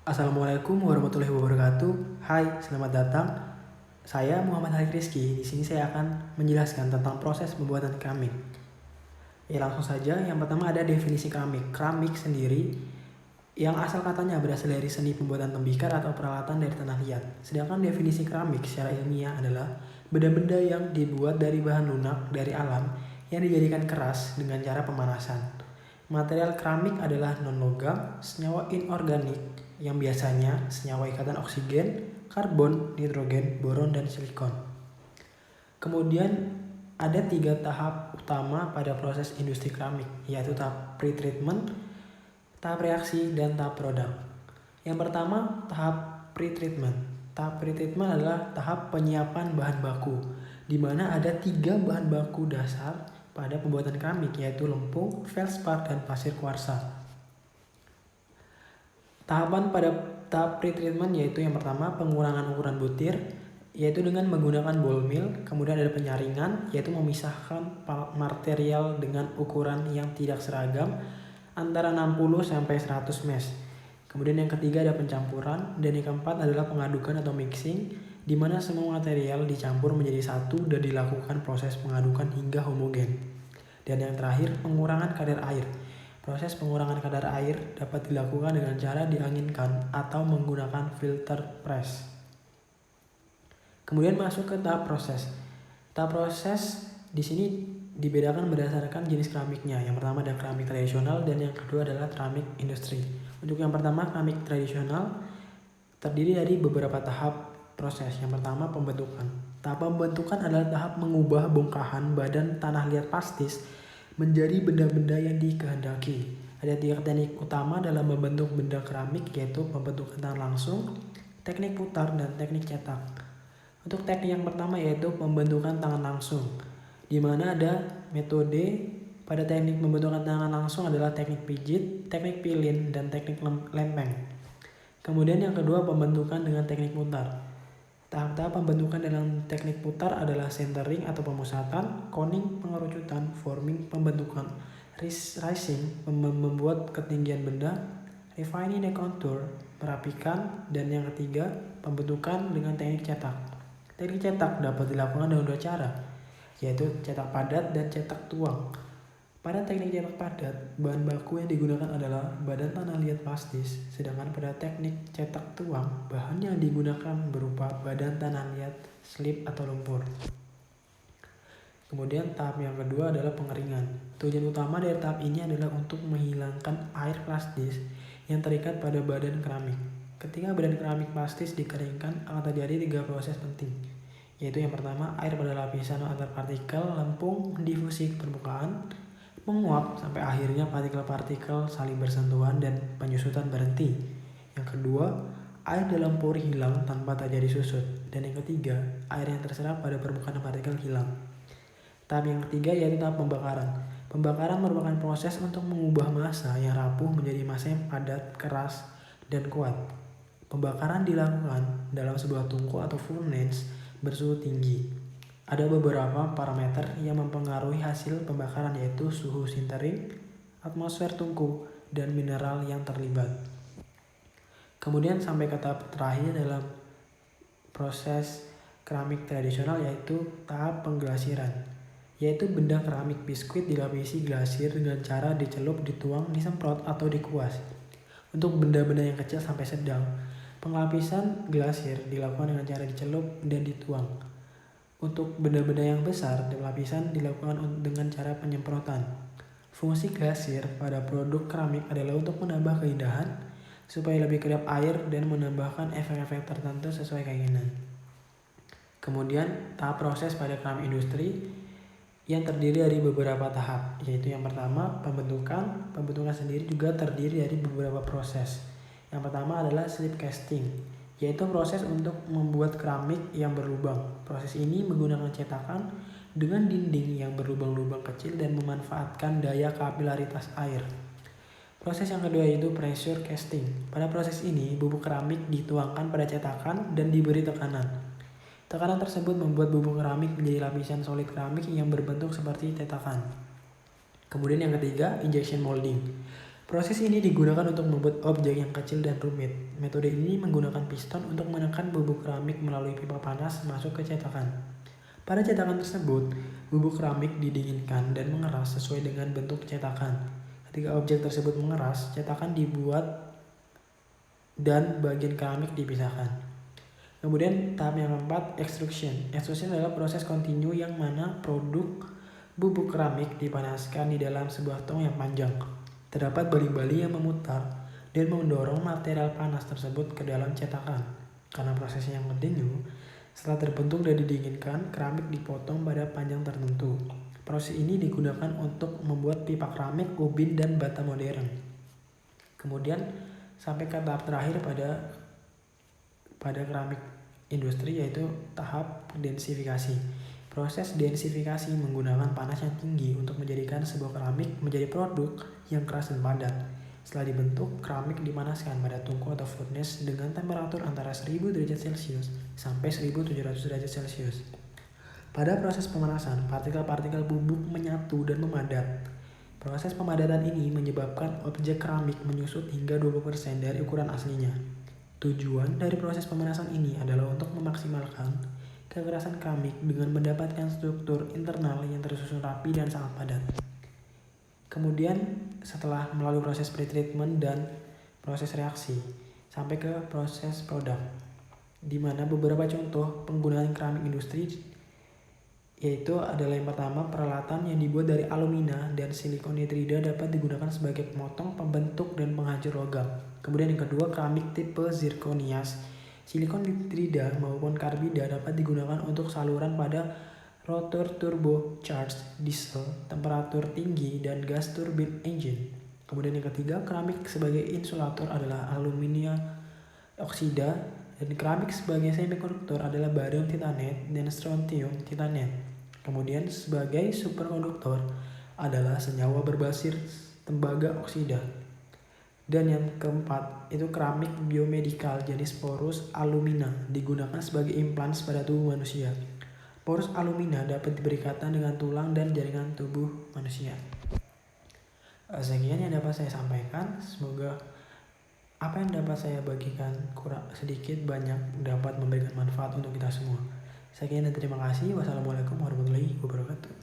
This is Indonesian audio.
Assalamualaikum warahmatullahi wabarakatuh. Hai, selamat datang. Saya Muhammad Halid Rizky. Di sini saya akan menjelaskan tentang proses pembuatan keramik. Langsung saja. Yang pertama ada definisi keramik. Keramik sendiri yang asal katanya berasal dari seni pembuatan tembikar atau peralatan dari tanah liat. Sedangkan definisi keramik secara ilmiah adalah benda-benda yang dibuat dari bahan lunak dari alam yang dijadikan keras dengan cara pemanasan. Material keramik adalah non-logam, senyawa inorganik yang biasanya senyawa ikatan oksigen, karbon, nitrogen, boron, dan silikon. Kemudian ada 3 tahap utama pada proses industri keramik, yaitu tahap pre-treatment, tahap reaksi, dan tahap produk. Yang pertama, tahap pre-treatment. Tahap pre-treatment adalah tahap penyiapan bahan baku, di mana ada 3 bahan baku dasar pada pembuatan keramik, yaitu lempung, feldspar, dan pasir kuarsa. Tahapan pada tahap pre-treatment yaitu yang pertama pengurangan ukuran butir, yaitu dengan menggunakan ball mill. Kemudian ada penyaringan, yaitu memisahkan material dengan ukuran yang tidak seragam antara 60-100 mesh. Kemudian yang ketiga ada pencampuran, dan yang keempat adalah pengadukan atau mixing, di mana semua material dicampur menjadi satu dan dilakukan proses pengadukan hingga homogen. Dan yang terakhir, pengurangan kadar air. Proses pengurangan kadar air dapat dilakukan dengan cara dianginkan atau menggunakan filter press. Kemudian masuk ke tahap proses. Tahap proses di sini dibedakan berdasarkan jenis keramiknya. Yang pertama ada keramik tradisional dan yang kedua adalah keramik industri. Untuk yang pertama, keramik tradisional terdiri dari beberapa tahap proses. Yang pertama, pembentukan. Tahap pembentukan adalah tahap mengubah bongkahan badan tanah liat plastis menjadi benda-benda yang dikehendaki. Ada 3 teknik utama dalam membentuk benda keramik, yaitu pembentukan tangan langsung, teknik putar, dan teknik cetak. Untuk teknik yang pertama yaitu pembentukan tangan langsung, di mana ada metode. Pada teknik pembentukan tangan langsung adalah teknik pijit, teknik pilin, dan teknik lempeng. Kemudian yang kedua pembentukan dengan teknik putar. Tahap-tahap pembentukan dalam teknik putar adalah centering atau pemusatan, coning pengerucutan, forming pembentukan, rising membuat ketinggian benda, refining the contour merapikan, dan yang ketiga pembentukan dengan teknik cetak. Teknik cetak dapat dilakukan dengan 2 cara, yaitu cetak padat dan cetak tuang. Pada teknik cetak padat, bahan baku yang digunakan adalah badan tanah liat plastis, sedangkan pada teknik cetak tuang, bahan yang digunakan berupa badan tanah liat, slip atau lumpur. Kemudian tahap yang kedua adalah pengeringan. Tujuan utama dari tahap ini adalah untuk menghilangkan air plastis yang terikat pada badan keramik. Ketika badan keramik plastis dikeringkan, akan terjadi 3 proses penting, yaitu yang pertama air pada lapisan antar partikel lempung difusi ke permukaan, menguap sampai akhirnya partikel-partikel saling bersentuhan dan penyusutan berhenti. Yang kedua, air dalam pori hilang tanpa terjadi susut. Dan yang ketiga, air yang terserap pada permukaan partikel hilang. Tahap yang ketiga yaitu tahap pembakaran. Pembakaran merupakan proses untuk mengubah massa yang rapuh menjadi massa yang padat, keras, dan kuat. Pembakaran dilakukan dalam sebuah tungku atau furnace bersuhu tinggi. Ada beberapa parameter yang mempengaruhi hasil pembakaran, yaitu suhu sintering, atmosfer tungku, dan mineral yang terlibat. Kemudian sampai ke tahap terakhir dalam proses keramik tradisional, yaitu tahap pengglasiran, yaitu benda keramik biskuit dilapisi glasir dengan cara dicelup, dituang, disemprot, atau dikuas. Untuk benda-benda yang kecil sampai sedang, penglapisan glasir dilakukan dengan cara dicelup dan dituang. Untuk benda-benda yang besar, lapisan dilakukan dengan cara penyemprotan. Fungsi glasir pada produk keramik adalah untuk menambah keindahan, supaya lebih kedap air dan menambahkan efek-efek tertentu sesuai keinginan. Kemudian tahap proses pada keramik industri yang terdiri dari beberapa tahap, yaitu yang pertama pembentukan. Pembentukan sendiri juga terdiri dari beberapa proses. Yang pertama adalah slip casting, yaitu proses untuk membuat keramik yang berlubang. Proses ini menggunakan cetakan dengan dinding yang berlubang-lubang kecil dan memanfaatkan daya kapilaritas air. Proses yang kedua yaitu pressure casting. Pada proses ini, bubuk keramik dituangkan pada cetakan dan diberi tekanan. Tekanan tersebut membuat bubuk keramik menjadi lapisan solid keramik yang berbentuk seperti cetakan. Kemudian yang ketiga, injection molding. Proses ini digunakan untuk membuat objek yang kecil dan rumit. Metode ini menggunakan piston untuk menekan bubuk keramik melalui pipa panas masuk ke cetakan. Pada cetakan tersebut, bubuk keramik didinginkan dan mengeras sesuai dengan bentuk cetakan. Ketika objek tersebut mengeras, cetakan dibuat dan bagian keramik dipisahkan. Kemudian tahap yang keempat, extrusion. Extrusion adalah proses kontinu yang mana produk bubuk keramik dipanaskan di dalam sebuah tong yang panjang. Terdapat bali-bali yang memutar dan mendorong material panas tersebut ke dalam cetakan. Karena prosesnya yang kontinu, setelah terbentuk dan didinginkan, keramik dipotong pada panjang tertentu. Proses ini digunakan untuk membuat pipa keramik, ubin, dan bata modern. Kemudian sampai ke tahap terakhir pada keramik industri, yaitu tahap densifikasi. Proses densifikasi menggunakan panas yang tinggi untuk menjadikan sebuah keramik menjadi produk yang keras dan padat. Setelah dibentuk, keramik dipanaskan pada tungku atau furnace dengan temperatur antara 1000 derajat Celcius sampai 1700 derajat Celcius. Pada proses pemanasan, partikel-partikel bubuk menyatu dan memadat. Proses pemadatan ini menyebabkan objek keramik menyusut hingga 20% dari ukuran aslinya. Tujuan dari proses pemanasan ini adalah untuk memaksimalkan kekerasan keramik dengan mendapatkan struktur internal yang tersusun rapi dan sangat padat. Kemudian setelah melalui proses pretreatment dan proses reaksi sampai ke proses produk, di mana beberapa contoh penggunaan keramik industri yaitu adalah yang pertama, peralatan yang dibuat dari alumina dan silikon nitrida dapat digunakan sebagai pemotong, pembentuk, dan penghancur logam. Kemudian yang kedua, keramik tipe zirconias. Silikon nitrida maupun karbida dapat digunakan untuk saluran pada rotor turbocharged diesel, temperatur tinggi, dan gas turbine engine. Kemudian yang ketiga, keramik sebagai insulator adalah aluminium oksida, dan keramik sebagai semikonduktor adalah barium titanate dan strontium titanate. Kemudian sebagai superkonduktor adalah senyawa berbasis tembaga oksida. Dan yang keempat, itu keramik biomedikal jenis porous alumina digunakan sebagai implants pada tubuh manusia. Porous alumina dapat berikatan dengan tulang dan jaringan tubuh manusia. Sekian yang dapat saya sampaikan. Semoga apa yang dapat saya bagikan kurang sedikit banyak dapat memberikan manfaat untuk kita semua. Sekian dan terima kasih. Wassalamualaikum warahmatullahi wabarakatuh.